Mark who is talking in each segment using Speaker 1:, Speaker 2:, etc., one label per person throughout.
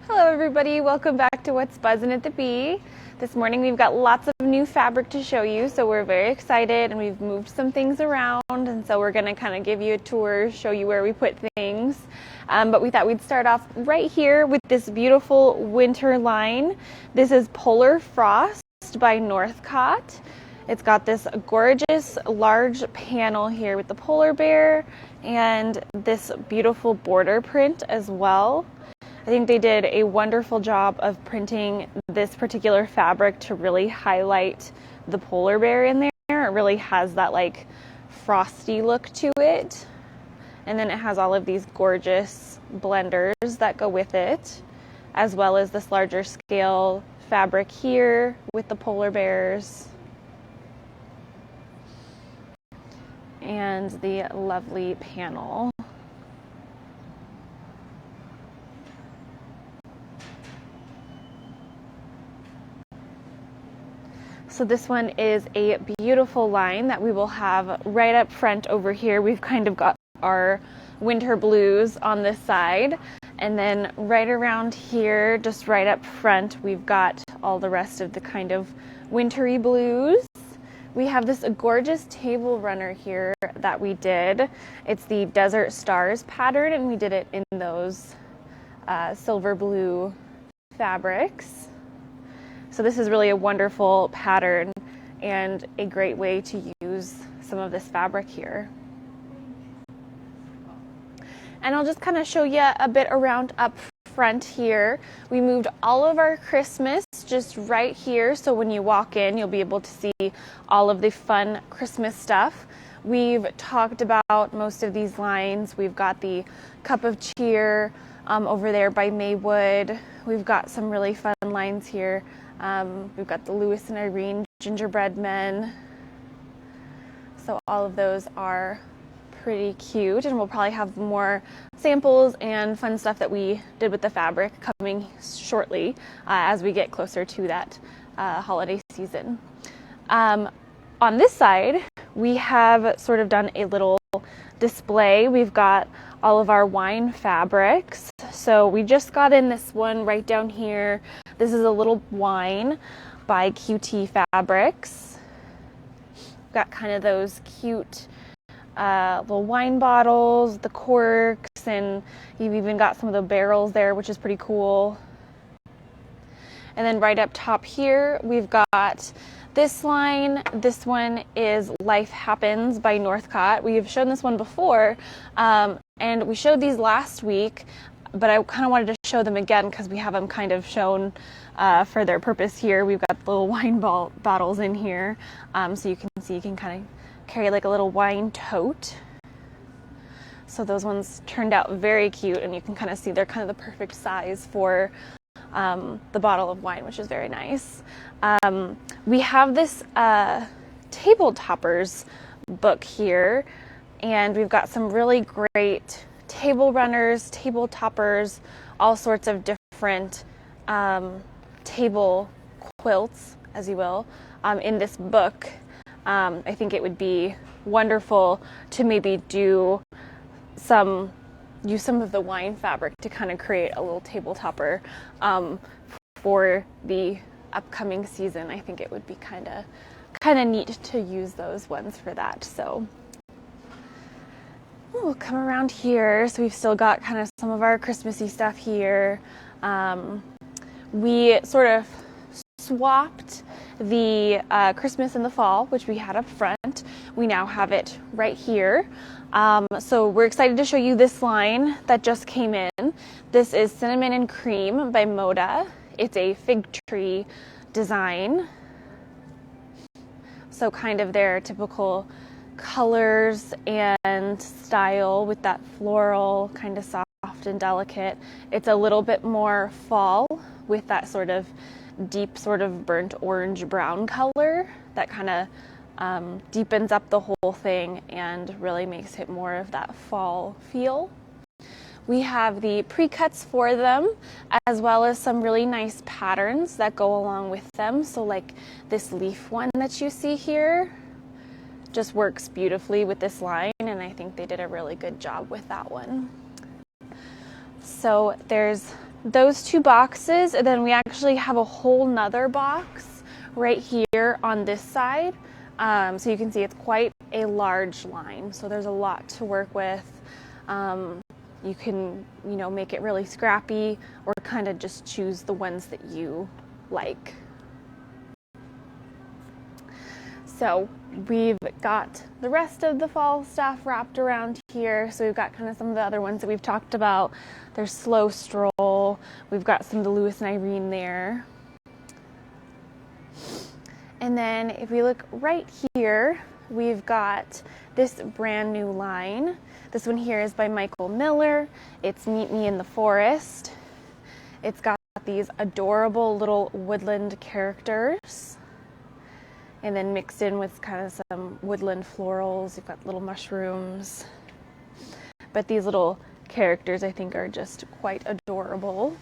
Speaker 1: Hello everybody, welcome back to What's Buzzin' at the Bee. This morning we've got lots of new fabric to show you, so we're very excited and we've moved some things around, and so we're going to kind of give you a tour, show you where we put things. But we thought we'd start off right here with this beautiful winter line. This is Polar Frost by Northcott. It's got this gorgeous large panel here with the polar bear and this beautiful border print as well. I think they did a wonderful job of printing this particular fabric to really highlight the polar bear in there. It really has that like frosty look to it. And then it has all of these gorgeous blenders that go with it, as well as this larger scale fabric here with the polar bears and the lovely panel. So this one is a beautiful line that we will have right up front over here. We've kind of got our winter blues on this side, and then right around here, just right up front, we've got all the rest of the kind of wintry blues. We have this gorgeous table runner here that we did. It's the Desert Stars pattern, and we did it in those silver blue fabrics. So this is really a wonderful pattern and a great way to use some of this fabric here. And I'll just kind of show you a bit around up front here. We moved all of our Christmas just right here, so when you walk in you'll be able to see all of the fun Christmas stuff. We've talked about most of these lines. We've got the Cup of Cheer over there by Maywood. We've got some really fun lines here. We've got the Lewis and Irene gingerbread men. So all of those are pretty cute, and we'll probably have more samples and fun stuff that we did with the fabric coming shortly as we get closer to that holiday season. On this side, we have sort of done a little display. We've got all of our wine fabrics. So we just got in this one right down here. This is a little wine by QT Fabrics. Got kind of those cute little wine bottles, the corks, and you've even got some of the barrels there, which is pretty cool. And then right up top here, we've got this line. This one is Life Happens by Northcott. We have shown this one before, and we showed these last week, but I kind of wanted to show them again because we have them kind of shown for their purpose here. We've got little wine bottles in here, so you can see you can kind of carry like a little wine tote. So those ones turned out very cute, and you can kind of see they're kind of the perfect size for the bottle of wine, which is very nice. We have this table toppers book here, and we've got some really great table runners, table toppers, all sorts of different table quilts, as you will, in this book. I think it would be wonderful to maybe use some of the wine fabric to kind of create a little table topper for the upcoming season. I think it would be kind of neat to use those ones for that. So we'll come around here. So we've still got kind of some of our Christmassy stuff here. We sort of swapped the Christmas in the fall, which we had up front. We now have it right here. So we're excited to show you this line that just came in. This is Cinnamon and Cream by Moda. It's a fig tree design. So kind of their typical colors and style with that floral, kind of soft and delicate. It's a little bit more fall with that sort of deep sort of burnt orange brown color that kind of deepens up the whole thing and really makes it more of that fall feel. We have the pre-cuts for them, as well as some really nice patterns that go along with them. So like this leaf one that you see here just works beautifully with this line, and I think they did a really good job with that one. So there's those two boxes, and then we actually have a whole nother box right here on this side. So you can see it's quite a large line, so there's a lot to work with. You can, make it really scrappy or kind of just choose the ones that you like. So we've got the rest of the fall stuff wrapped around here. So we've got kind of some of the other ones that we've talked about. There's Slow Stroll. We've got some of the Lewis and Irene there. And then if we look right here, we've got this brand new line. This one here is by Michael Miller. It's Meet Me in the Forest. It's got these adorable little woodland characters, and then mixed in with kind of some woodland florals. You've got little mushrooms. But these little characters I think are just quite adorable.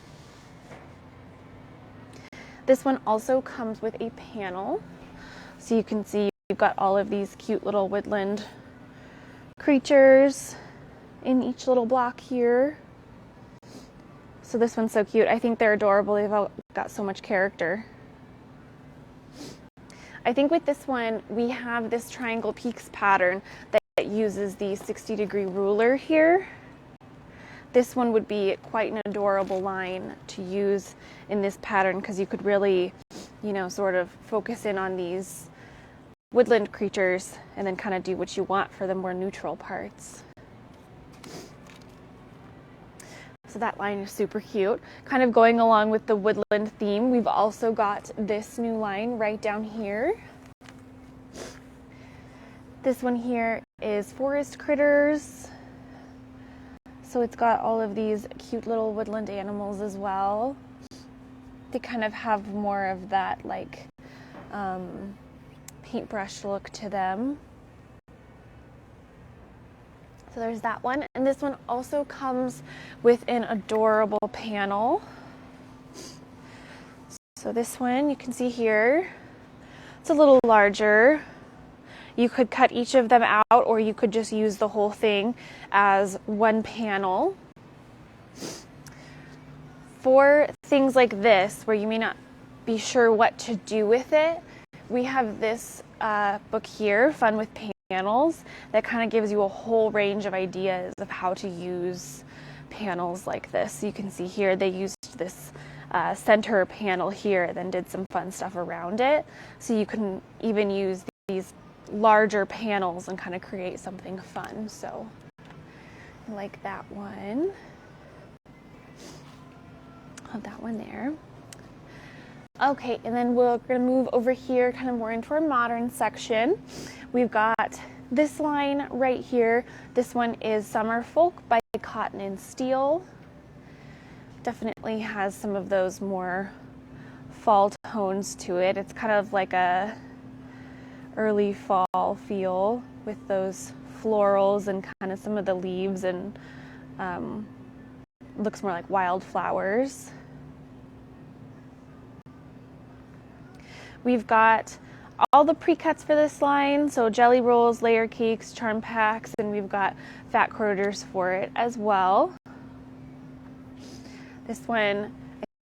Speaker 1: This one also comes with a panel. So you can see you've got all of these cute little woodland creatures in each little block here. So this one's so cute. I think they're adorable. They've all got so much character. I think with this one, we have this Triangle Peaks pattern that uses the 60-degree ruler here. This one would be quite an adorable line to use in this pattern because you could really, sort of focus in on these woodland creatures and then kind of do what you want for the more neutral parts. So that line is super cute. Kind of going along with the woodland theme, we've also got this new line right down here. This one here is Forest Critters. So it's got all of these cute little woodland animals as well. They kind of have more of that paintbrush look to them. So there's that one. And this one also comes with an adorable panel. So this one you can see here, it's a little larger. You could cut each of them out, or you could just use the whole thing as one panel. For things like this, where you may not be sure what to do with it, we have this book here, Fun with Panels, that kind of gives you a whole range of ideas of how to use panels like this. So you can see here they used this center panel here, then did some fun stuff around it. So you can even use these larger panels and kind of create something fun. So I like that one. Have that one there. Okay, and then we're going to move over here kind of more into our modern section. We've got this line right here. This one is Summer Folk by Cotton and Steel. Definitely has some of those more fall tones to it. It's kind of like a early fall feel with those florals and kind of some of the leaves, and looks more like wildflowers. We've got all the pre-cuts for this line, so jelly rolls, layer cakes, charm packs, and we've got fat quarters for it as well. This one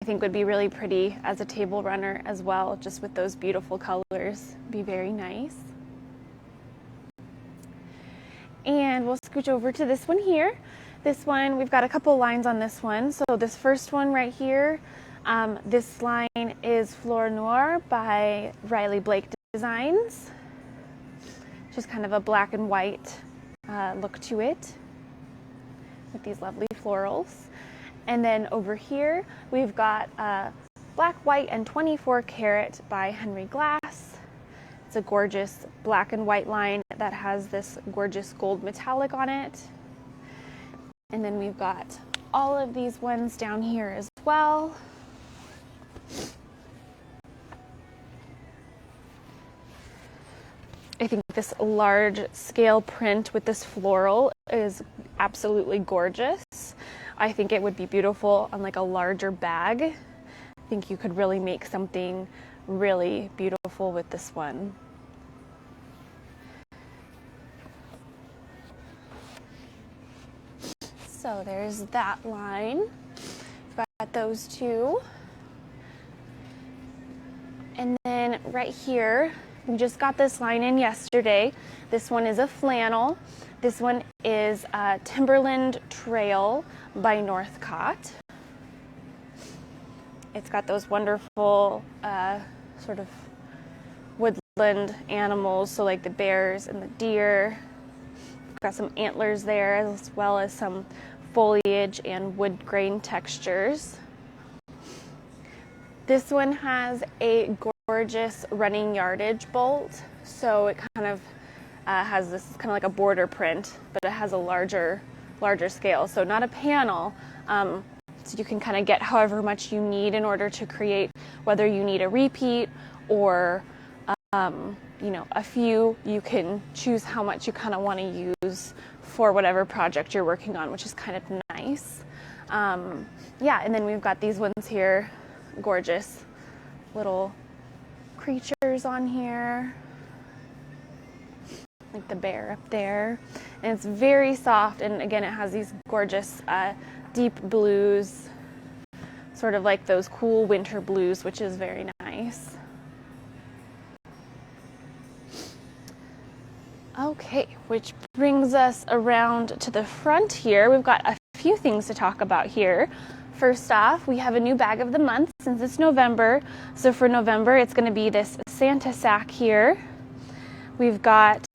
Speaker 1: I think would be really pretty as a table runner as well, just with those beautiful colors. Be very nice. And we'll scooch over to this one here. This one, we've got a couple lines on this one. So this first one right here, this line is Fleur Noir by Riley Blake Designs. Just kind of a black and white look to it with these lovely florals. And then over here, we've got Black, White, and 24 Karat by Henry Glass. It's a gorgeous black and white line that has this gorgeous gold metallic on it. And then we've got all of these ones down here as well. I think this large scale print with this floral is absolutely gorgeous. I think it would be beautiful on like a larger bag. I think you could really make something really beautiful with this one. So there's that line. We've got got those two. And then right here, we just got this line in yesterday. This one is a flannel. This one is Timberland Trail by Northcott. It's got those wonderful sort of woodland animals, so like the bears and the deer. Got some antlers there, as well as some foliage and wood grain textures. This one has a gorgeous running yardage bolt, so it kind of has this kind of like a border print, but it has a larger scale, so not a panel. So you can kind of get however much you need in order to create, whether you need a repeat or a few. You can choose how much you kind of want to use for whatever project you're working on, which is kind of nice. Yeah, and then we've got these ones here, gorgeous little creatures on here, like the bear up there. And it's very soft, and again, it has these gorgeous deep blues, sort of like those cool winter blues, which is very nice. Okay, which brings us around to the front here. We've got a few things to talk about here. First off, we have a new bag of the month since it's November. So for November, it's going to be this Santa sack here. We've got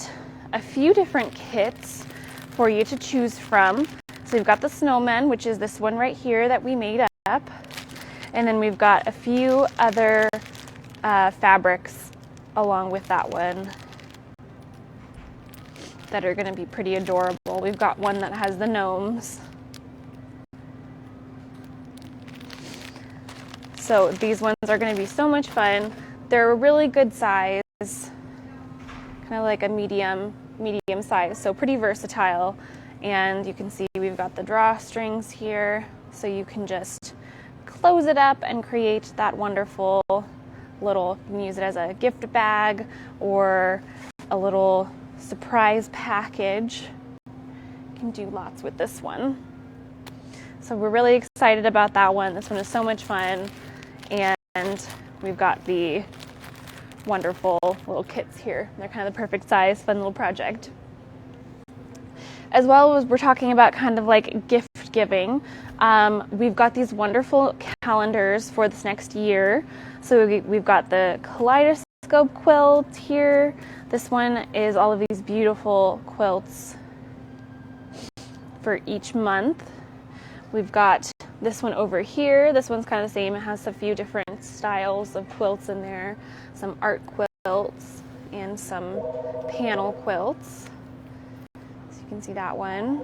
Speaker 1: a few different kits for you to choose from. So we've got the snowman, which is this one right here that we made up. And then we've got a few other fabrics along with that one that are going to be pretty adorable. We've got one that has the gnomes. So these ones are going to be so much fun. They're a really good size, kind of like a medium size, so pretty versatile. And you can see we've got the drawstrings here, so you can just close it up and create that wonderful little, you can use it as a gift bag or a little surprise package. You can do lots with this one. So we're really excited about that one. This one is so much fun. And we've got the wonderful little kits here. They're kind of the perfect size, fun little project. As well as we're talking about kind of like gift giving, we've got these wonderful calendars for this next year. So we've got the kaleidoscope quilt here. This one is all of these beautiful quilts for each month. We've got this one over here. This one's kind of the same. It has a few different styles of quilts in there. Some art quilts and some panel quilts. So you can see that one.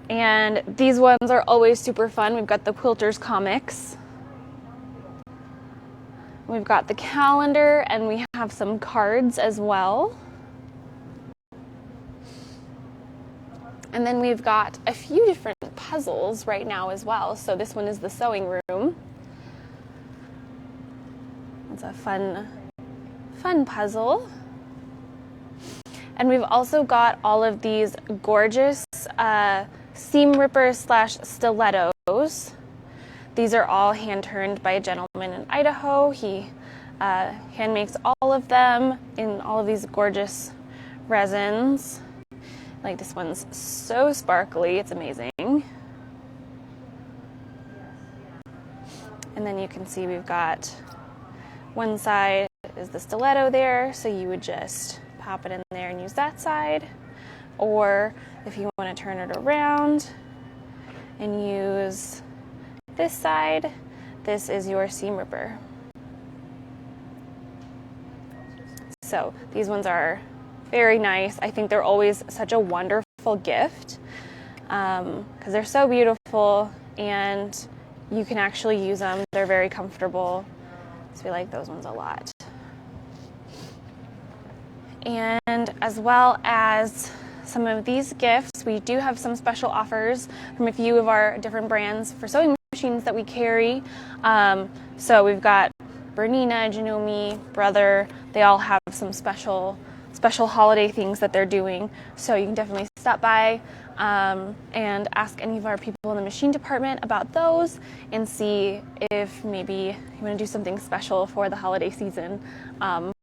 Speaker 1: And these ones are always super fun. We've got the Quilters comics. We've got the calendar, and we have some cards as well. And then we've got a few different puzzles right now as well. So this one is the sewing room. It's a fun puzzle. And we've also got all of these gorgeous seam rippers / stilettos. These are all hand turned by a gentleman in Idaho. He hand makes all of them in all of these gorgeous resins. Like this one's so sparkly, it's amazing. And then you can see we've got one side is the stiletto there, so you would just pop it in there and use that side. Or if you want to turn it around and use this side, this is your seam ripper. So these ones are very nice. I think they're always such a wonderful gift because they're so beautiful and you can actually use them. They're very comfortable. So we like those ones a lot. And as well as some of these gifts, we do have some special offers from a few of our different brands for sewing machines that we carry. So we've got Bernina, Janome, Brother. They all have some special holiday things that they're doing. So you can definitely stop by and ask any of our people in the machine department about those and see if maybe you want to do something special for the holiday season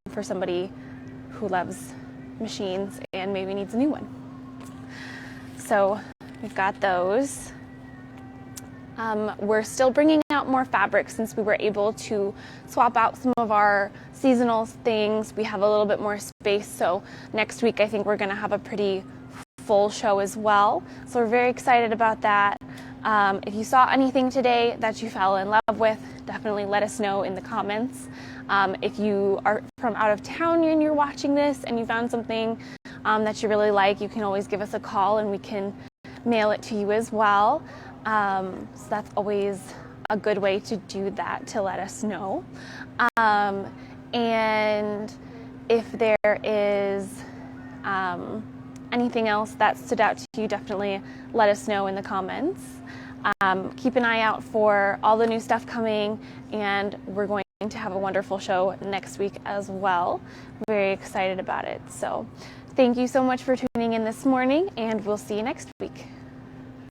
Speaker 1: for somebody who loves machines and maybe needs a new one. So we've got those. We're still bringing out more fabric since we were able to swap out some of our seasonal things. We have a little bit more space, so next week I think we're going to have a pretty full show as well. So we're very excited about that. If you saw anything today that you fell in love with, definitely let us know in the comments. If you are from out of town and you're watching this and you found something that you really like, you can always give us a call and we can mail it to you as well. So that's always a good way to do that, to let us know. And if there is anything else that stood out to you, definitely let us know in the comments. Keep an eye out for all the new stuff coming, and we're going to have a wonderful show next week as well. Very excited about it. So thank you so much for tuning in this morning, and we'll see you next week.